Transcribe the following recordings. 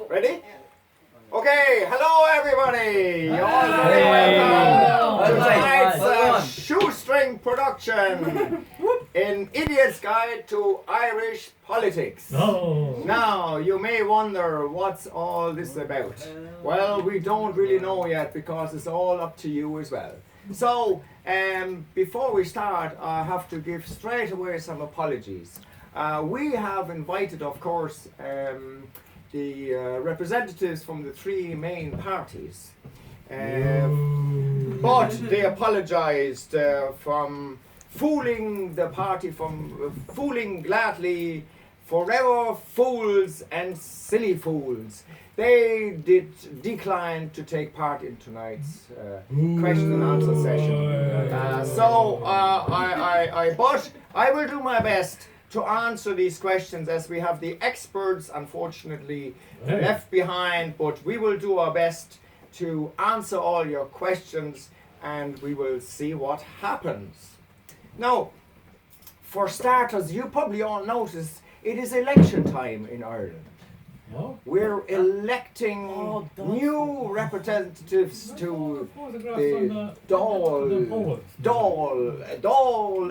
Ready? Okay, hello everybody! You're all very welcome to tonight's shoestring production in Idiot's Guide to Irish Politics. Now, you may wonder what's all this about. Well, we don't really know yet because it's all up to you as well. So, before we start, I have to give straight away some apologies. We have invited, of course, the representatives from the three main parties, but they apologized from fooling the party, from fooling gladly, forever fools and silly fools. They did decline to take part in tonight's question and answer session. But I will do my best to answer these questions, as we have the experts unfortunately left behind, but we will do our best to answer all your questions and we will see what happens. Now, for starters, you probably all noticed it is election time in Ireland. We're electing new representatives to the Dáil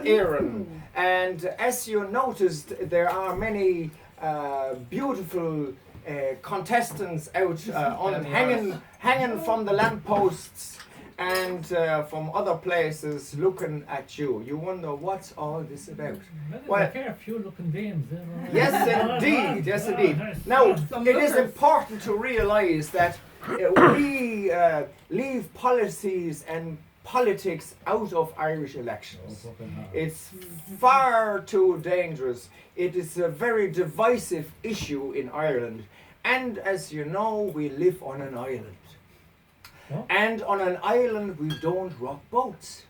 Éireann. And as you noticed, there are many beautiful contestants out hanging from the lampposts and from other places looking at you. You wonder what's all this about. Well, a few looking dames. Yes, indeed. Yes, indeed. Now, it is important to realise that we leave policies and politics out of Irish elections. It's far too dangerous. It is a very divisive issue in Ireland. And as you know, we live on an island. And on an island, we don't rock boats.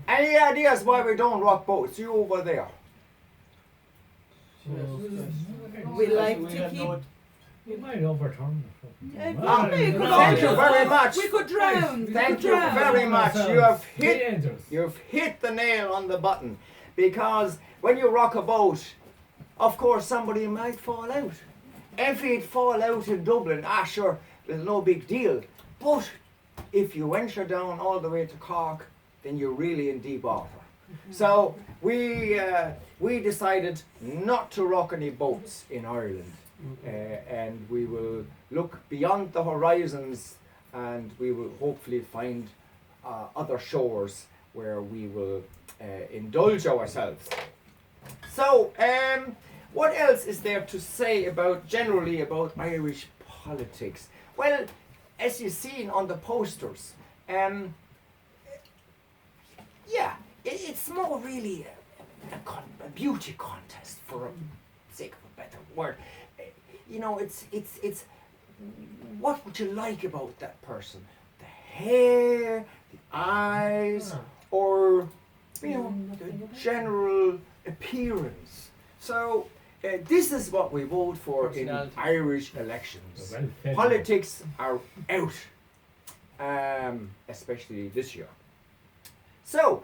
Any ideas why we don't rock boats? You over there. We like to keep... We might overturn Thank you very much. We could drown. Thank you very much. You've hit the nail on the button. Because when you rock a boat, of course somebody might fall out. If he'd fall out in Dublin, sure, there's no big deal. But if you venture down all the way to Cork, then you're really in deep water. So we decided not to rock any boats in Ireland. And we will look beyond the horizons and we will hopefully find other shores where we will indulge ourselves. So, what else is there to say generally about Irish politics? Well, as you've seen on the posters, it's more really a beauty contest, for sake of a better word. You know, it's what would you like about that person? The hair, the eyes, or the general appearance. So this is what we vote for in Irish elections. Politics are out, especially this year. So,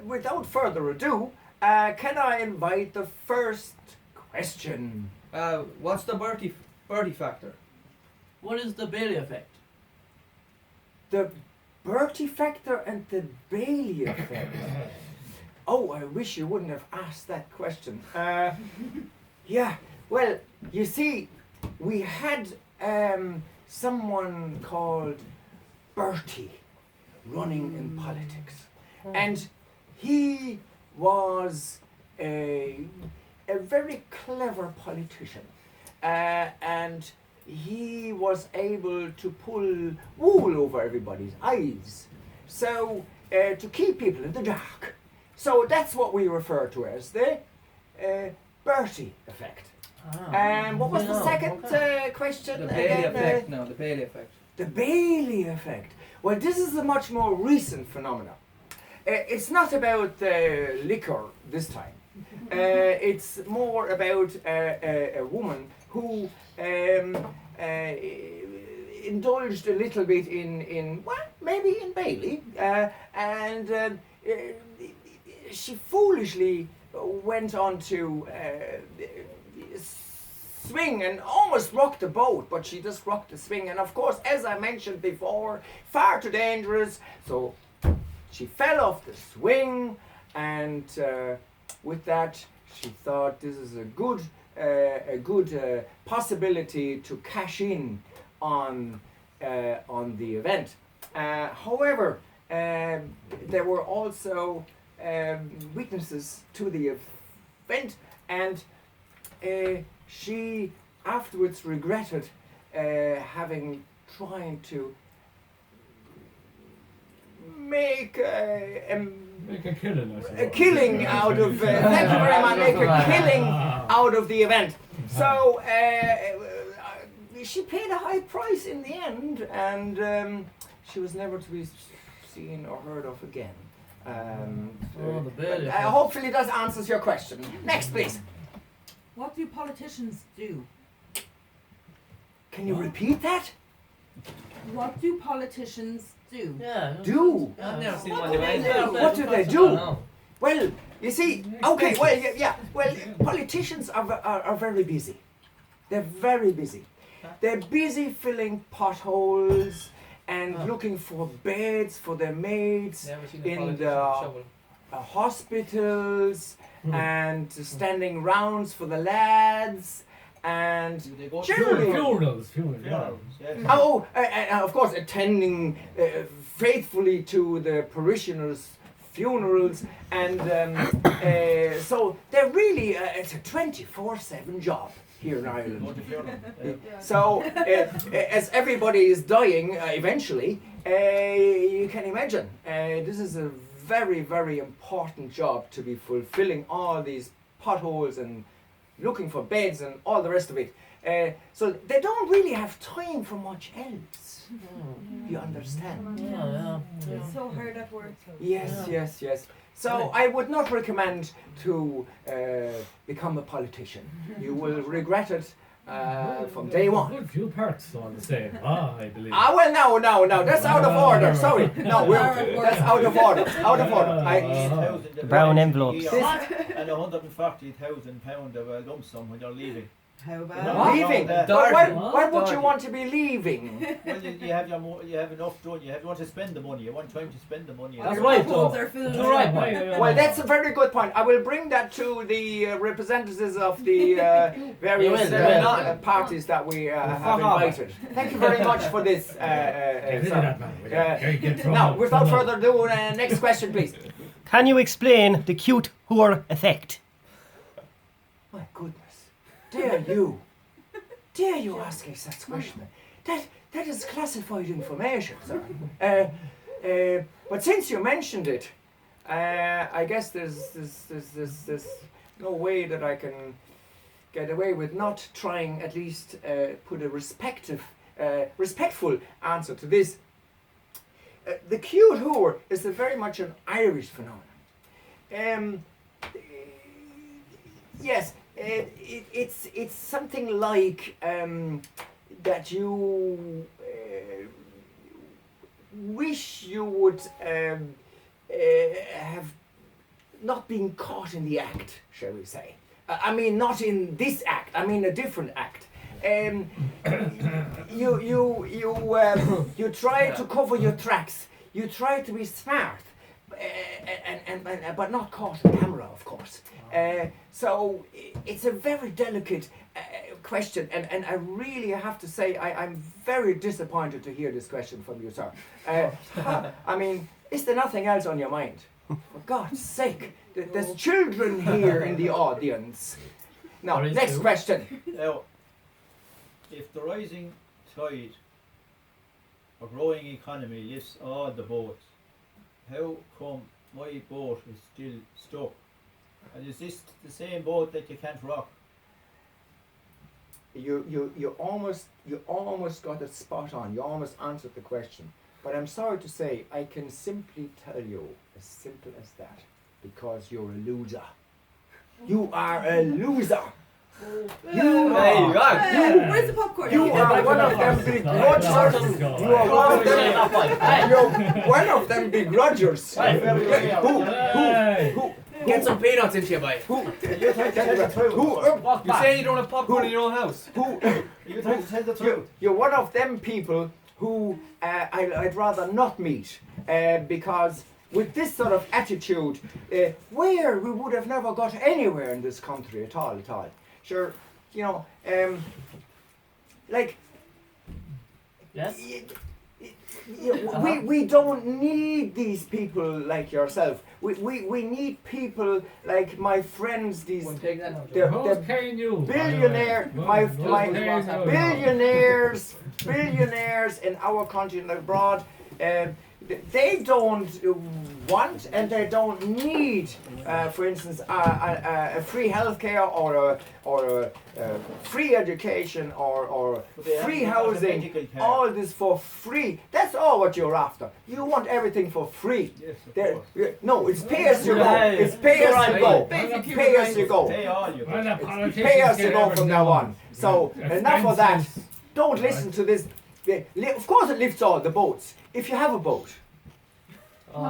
without further ado, can I invite the first question? What's the Bertie factor? What is the Bailey effect? The Bertie factor and the Bailey effect. Oh, I wish you wouldn't have asked that question. Well, you see, we had someone called Bertie running in politics. And he was a very clever politician, and he was able to pull wool over everybody's eyes, so to keep people in the dark. So that's what we refer to as the Bertie effect. And what was the second question? The Bailey effect. No, the Bailey effect. The Bailey effect. Well, this is a much more recent phenomenon. It's not about liquor this time. It's more about a woman who indulged a little bit maybe in Bailey, and she foolishly went on to swing and almost rocked the boat, but she just rocked the swing. And of course, as I mentioned before, far too dangerous. So she fell off the swing, and with that, she thought this is a good possibility to cash in on the event. However, there were also witnesses to the event, and she afterwards regretted trying to make Make a killing, I suppose. a killing out of thank you very much, make a killing out of the event. So she paid a high price in the end, and she was never to be seen or heard of again. The bailiff. Hopefully that answers your question. Next, please. What do politicians do? Can you repeat that? What do politicians do? Yeah. Do? I've never seen What one do of they those. do? What do they do? Well, you see, okay, well, yeah, well, politicians are very busy. They're very busy. They're busy filling potholes and looking for beds for their mates Never seen a in politician the shovel. hospitals and standing rounds for the lads and Do they go to Generally- Funerals, yeah. of course attending faithfully to the parishioners' funerals, and so they're really it's a 24/7 job here in Ireland. So as everybody is dying eventually, you can imagine this is a very, very important job to be fulfilling all these potholes and looking for beds and all the rest of it. So they don't really have time for much else. You understand? Yeah. It's so hard at work. Yes. So I would not recommend to become a politician. You will regret it from day one. Good few parts on the same. I believe. Well, no, that's out of order. Sorry, no, that's out of order. Out of order. The brown envelopes. And £140,000 of a lump sum when you're leaving. How What? about Leaving. What? But why would you Dorothy. want to be leaving? Well, you have you have enough done. You want to spend the money. You want time to spend the money. That's Your right, potholes though. are filled. You're right, Mike. Well, that's a very good point. I will bring that to the representatives of the various You will. parties that we have Fuck off. invited. Thank you very much for this. Get rid of sir. that man. Get from Now, it, without from it. further ado, next question, please. Can you explain the cute whore effect? My goodness, dare you ask me such question? That is classified information, sir. But since you mentioned it, I guess there's no way that I can get away with not trying at least put a respectful answer to this. The cute whore is very much an Irish phenomenon. Yes, it's something like that you wish you would have not been caught in the act, shall we say? I mean, not in this act. I mean, a different act. You try to cover your tracks. You try to be smart, but not caught on camera, of course. So it's a very delicate question, and I really have to say I'm very disappointed to hear this question from you, sir. I mean, is there nothing else on your mind? For God's sake, there's children here in the audience. Now, There is next too. question. Now, if the rising tide of growing economy lifts all the boats, how come my boat is still stuck? And is this the same boat that you can't rock? You almost got it spot on. You almost answered the question. But I'm sorry to say, I can simply tell you as simple as that, because you're a loser. You are a loser. You Hey, you are. are. Where's the popcorn? You are one of them begrudgers. You are one of them. You're one of them begrudgers. Hey. Get some peanuts into you, boy. You try to tell the truth. You say you don't have popcorn in your own house. You try to tell the truth. You're one of them people who I'd rather not meet because with this sort of attitude, where we would have never got anywhere in this country at all. Sure, you know, like. Yes? We don't need these people like yourself. We need people like my friends. These Won't take that now, they're Who's paying you? billionaire, my billionaires in our country and abroad. They don't want and they don't need, for instance, a free healthcare or a free education or free housing. All this for free. That's all what you're after. You want everything for free. Yes, of There- course. No, it's pay as you go. Yeah, It's pay as you go. Basic Pay as you go. Pay all you Well, got. the politicians Pay as you get go from everything now on. on. So Yeah. enough of that. Expenses. Don't listen to this. Of course, it lifts all the boats. If you have a boat, Sure, I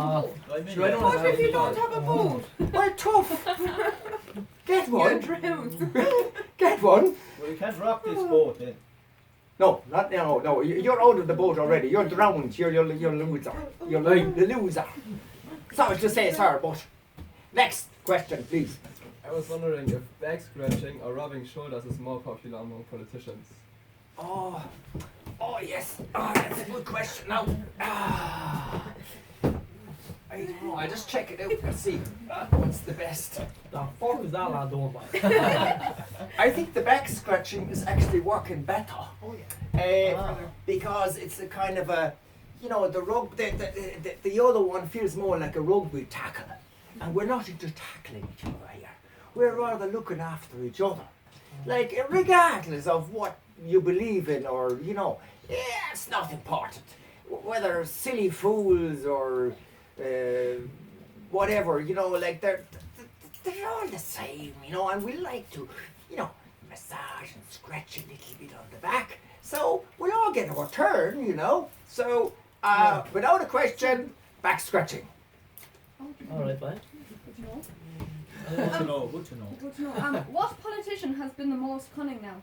don't What have if you a don't have a boat? well, tough. Get You one. drown. Get one. Well, you can't rock this boat then. No, not no. You're out of the boat already. You're drowned. You're loser. You're the loser. Sorry to say, sir, but next question, please. I was wondering if back scratching or rubbing shoulders is more popular among politicians. Oh yes. That's a good question. Now, I don't know. I just check it out and see what's the best. The fuck is that lad doing, man? I think the back scratching is actually working better. Because it's a kind of a, you know, the other one feels more like a rugby tackle. And we're not into tackling each other here. We're rather looking after each other. Like, regardless of what you believe in or, you know, it's not important. Whether silly fools or whatever, you know, like they're all the same, you know, and we like to, you know, massage and scratch a little bit on the back. So we'll all get our turn, you know. So, without a question, back scratching. Alright, bye. Good to know, good to know. Good to know. What politician has been the most cunning now?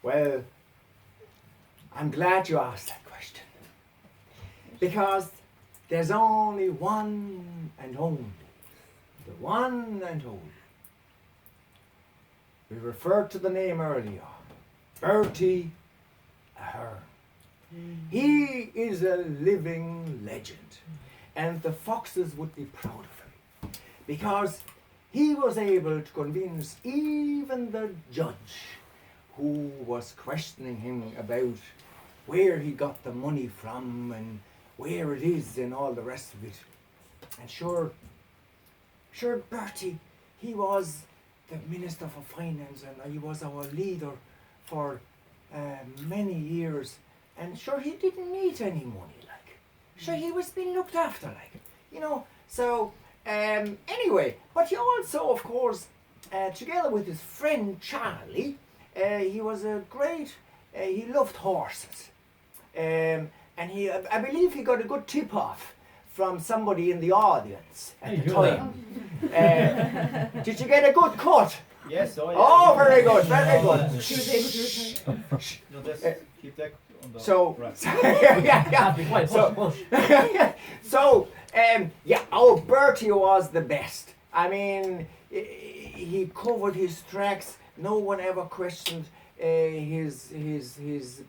Well, I'm glad you asked that question. Because there's only one and only. The one and only. We referred to the name earlier. Bertie Ahern. He is a living legend. And the Foxes would be proud of him. Because he was able to convince even the judge who was questioning him about where he got the money from and where it is and all the rest of it. And sure, Bertie, he was the Minister for Finance and he was our leader for many years. And sure, he didn't need any money, like. Sure, he was being looked after, like. You know, so, anyway, but he also, of course, together with his friend Charlie, he was a great, he loved horses. And he, I believe he got a good tip-off from somebody in the audience at the time. Did you get a good cut? Yes, oh yeah. Oh, very good, very good. She was able to retire. No, that's, keep that on the So, right. yeah. So, yeah, our Bertie was the best. I mean, he covered his tracks. No one ever questioned his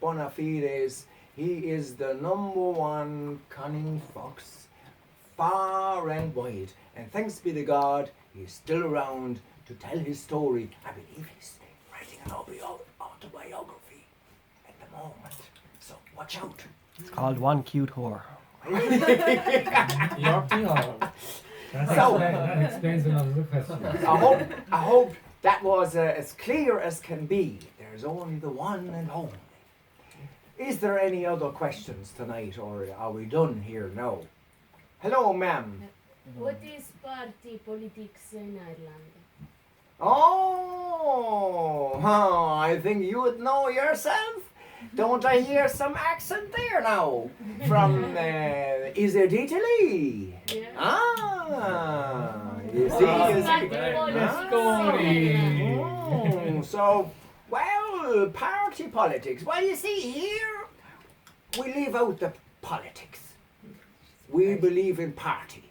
bona fides. He is the #1 cunning fox, far and wide. And thanks be to God, he's still around to tell his story. I believe he's writing an autobiography at the moment. So watch out. It's called One Cute Whore. That explains another question. I hope that was as clear as can be. There's only the one and only. Is there any other questions tonight, or are we done here now? Hello, ma'am. What is party politics in Ireland? Oh, I think you would know yourself. Don't I hear some accent there now? From, is it Italy? Yeah. Ah, You see, you see. Oh, so, well, party politics. Well, you see, here we leave out the politics. We believe in party.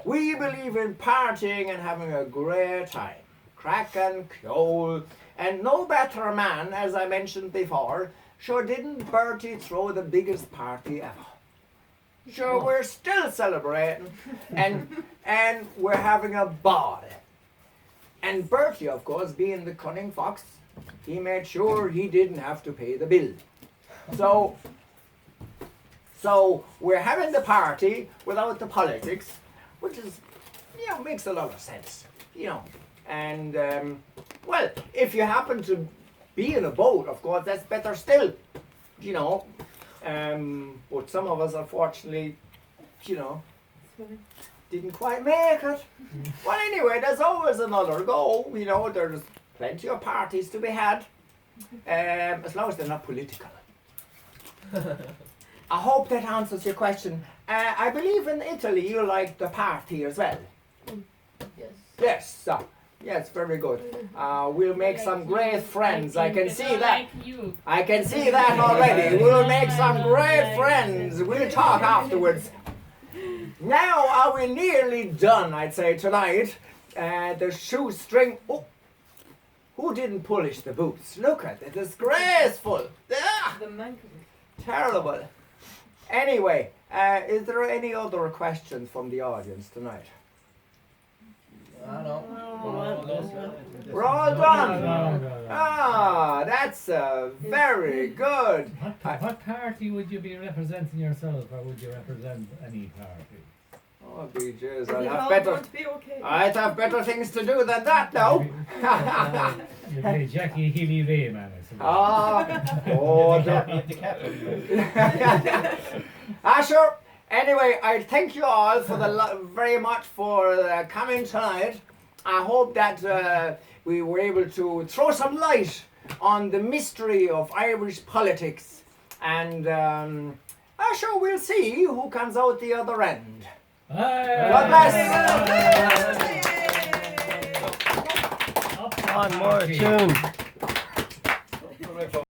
We believe in partying and having a great time. Crack and coal. And no better man, as I mentioned before, sure didn't Bertie throw the biggest party ever. Sure, we're still celebrating and we're having a ball. And Bertie, of course, being the cunning fox, he made sure he didn't have to pay the bill. So we're having the party without the politics, which is, makes a lot of sense, And, well, if you happen to be in a boat, of course, that's better still, But some of us, unfortunately, didn't quite make it. Well, anyway, there's always another go, there's plenty of parties to be had, as long as they're not political. I hope that answers your question. I believe in Italy you like the party as well. Yes. Yes, very good. We'll make some great friends. I can see that. I can see that already. We'll make some great friends. We'll talk afterwards. Now are we nearly done, I'd say, tonight. The shoestring. Oh, who didn't polish the boots? Look at it. Disgraceful. Ah, terrible. Anyway, is there any other questions from the audience tonight? We're all done. Ah, that's very good. What party would you be representing yourself, or would you represent any party? Oh, BJ's, I'd have better things to do than that now. You play Jackie Healy Ray, man, I suppose. Sure. Anyway, I thank you all for very much for coming tonight. I hope that we were able to throw some light on the mystery of Irish politics, and sure we'll see who comes out the other end. God bless. One more tune.